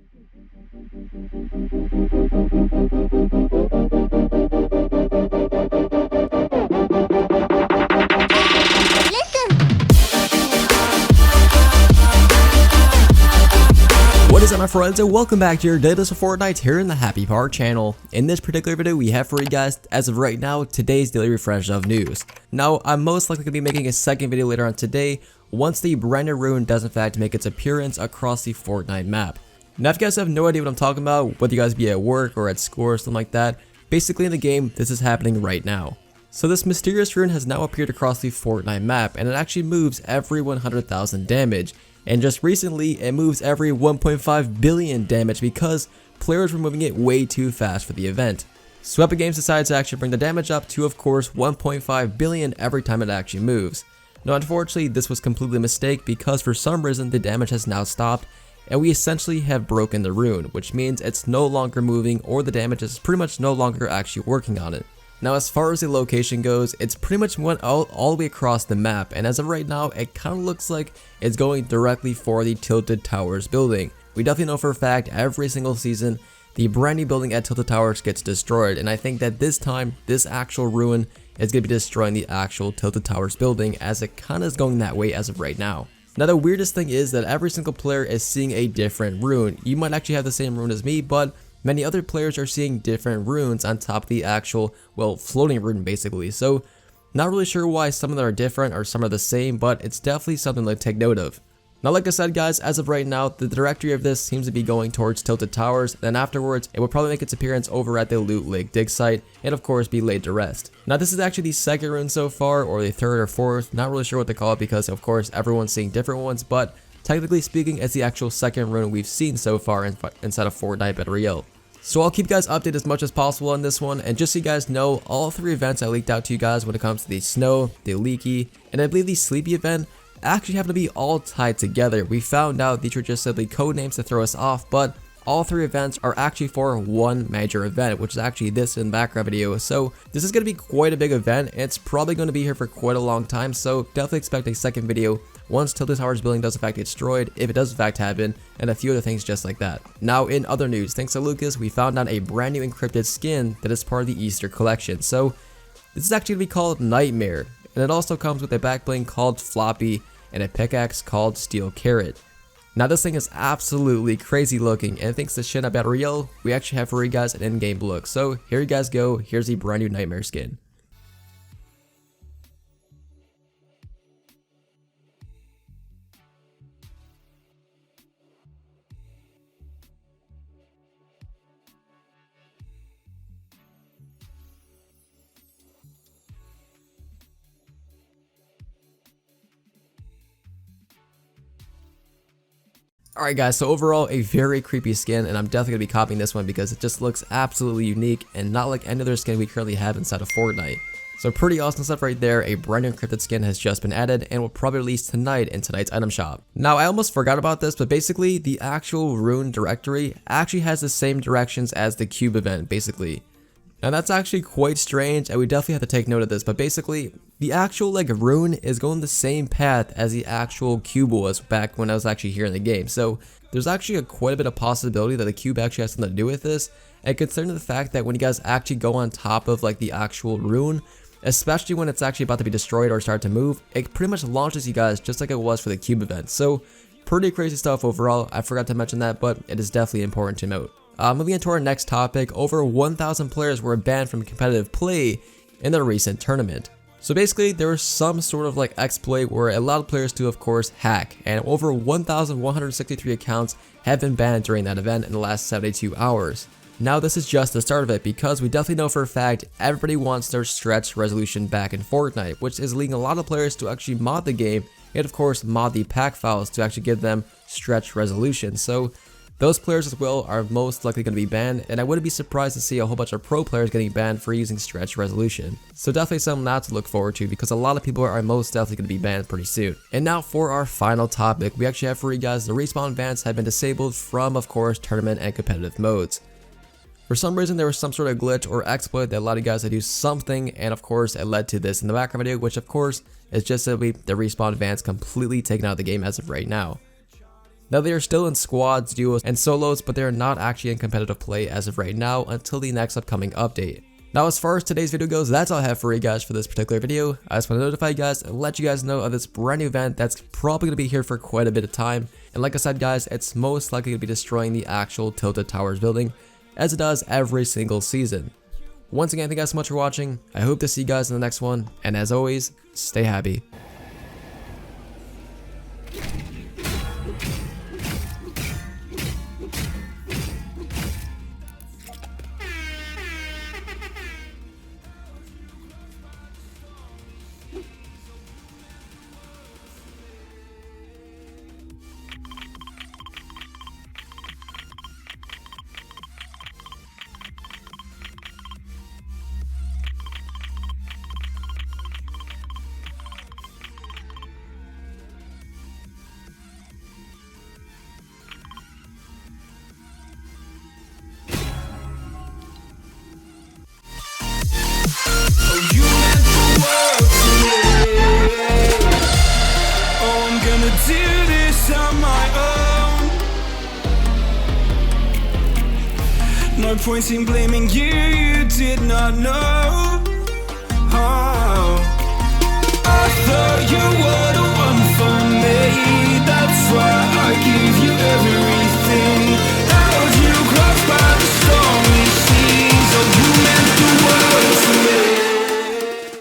What is up, my friends, and welcome back to your daily dose of Fortnite here in the Happy Part channel. In this particular video, we have for you guys, as of right now, today's daily refresh of news. Now, I'm most likely going to be making a second video later on today, once the brand new Rune does in fact make its appearance across the Fortnite map. Now, if you guys have no idea what I'm talking about, whether you guys be at work or at school or something like that, basically in the game, this is happening right now. So this mysterious Rune has now appeared across the Fortnite map, and it actually moves every 100,000 damage. And just recently, it moves every 1.5 billion damage because players were moving it way too fast for the event. So Epic Games decided to actually bring the damage up to, of course, 1.5 billion every time it actually moves. Now, unfortunately, this was completely a mistake because for some reason the damage has now stopped, and we essentially have broken the Rune, which means it's no longer moving, or the damage is pretty much no longer actually working on it. Now, as far as the location goes, it's pretty much went all the way across the map, and as of right now, it kind of looks like it's going directly for the Tilted Towers building. We definitely know for a fact every single season, the brand new building at Tilted Towers gets destroyed, and I think that this time, this actual Rune is going to be destroying the actual Tilted Towers building, as it kind of is going that way as of right now. Now, the weirdest thing is that every single player is seeing a different Rune. You might actually have the same Rune as me, but many other players are seeing different runes on top of the actual, well, floating Rune basically. So, not really sure why some of them are different or some are the same, but it's definitely something to take note of. Now, like I said, guys, as of right now, the directory of this seems to be going towards Tilted Towers. Then afterwards, it will probably make its appearance over at the Loot Lake dig site, and of course be laid to rest. Now, this is actually the second Rune so far, or the third or fourth, not really sure what to call it because of course everyone's seeing different ones, but technically speaking, it's the actual second Rune we've seen so far inside of Fortnite Battle Royale. So I'll keep you guys updated as much as possible on this one, and just so you guys know, all three events I leaked out to you guys when it comes to the snow, the leaky, and I believe the sleepy event actually happen to be all tied together. We found out these were just simply code names to throw us off, but all three events are actually for one major event, which is actually this in the background video. So this is going to be quite a big event, and it's probably going to be here for quite a long time, so definitely expect a second video once Tilted Towers building does in fact get destroyed, if it does in fact happen, and a few other things just like that. Now, in other news, thanks to Lucas, we found out a brand new encrypted skin that is part of the Easter collection. So this is actually going to be called Nightmare, and it also comes with a back bling called Floppy and a pickaxe called Steel Carrot. Now, this thing is absolutely crazy looking, and thanks to Shina Battle Royale, we actually have for you guys an in-game look. So here you guys go, here's the brand new Nightmare skin. Alright guys, so overall a very creepy skin, and I'm definitely going to be copying this one because it just looks absolutely unique and not like any other skin we currently have inside of Fortnite. So pretty awesome stuff right there. A brand new encrypted skin has just been added and will probably release tonight in tonight's item shop. Now, I almost forgot about this, but basically the actual Rune directory actually has the same directions as the Cube event basically. Now that's actually quite strange, and we definitely have to take note of this, but basically the actual Rune is going the same path as the actual Cube was back when I was actually here in the game. So there's actually quite a bit of possibility that the Cube actually has something to do with this, and considering the fact that when you guys actually go on top of the actual Rune, especially when it's actually about to be destroyed or start to move, it pretty much launches you guys just like it was for the Cube event. So pretty crazy stuff overall. I forgot to mention that, but it is definitely important to note. Moving into our next topic, over 1,000 players were banned from competitive play in the recent tournament. So basically, there was some sort of exploit where it allowed players to, of course, hack, and over 1,163 accounts have been banned during that event in the last 72 hours. Now, this is just the start of it because we definitely know for a fact everybody wants their stretch resolution back in Fortnite, which is leading a lot of players to actually mod the game and, of course, mod the pack files to actually give them stretch resolution. So those players as well are most likely going to be banned, and I wouldn't be surprised to see a whole bunch of pro players getting banned for using stretch resolution. So definitely something not to look forward to because a lot of people are most definitely going to be banned pretty soon. And now for our final topic, we actually have for you guys the respawn bans have been disabled from, of course, tournament and competitive modes. For some reason, there was some sort of glitch or exploit that allowed you guys to do something, and of course, it led to this in the background video, which of course is just simply the respawn bans completely taken out of the game as of right now. Now they are still in squads, duos, and solos, but they are not actually in competitive play as of right now until the next upcoming update. Now as far as today's video goes, that's all I have for you guys for this particular video. I just want to notify you guys and let you guys know of this brand new event that's probably going to be here for quite a bit of time. And like I said guys, it's most likely going to be destroying the actual Tilted Towers building, as it does every single season. Once again, thank you guys so much for watching. I hope to see you guys in the next one, and as always, stay happy. Do this on my own. No point in blaming you, you did not know. Oh, I thought you were the one for me.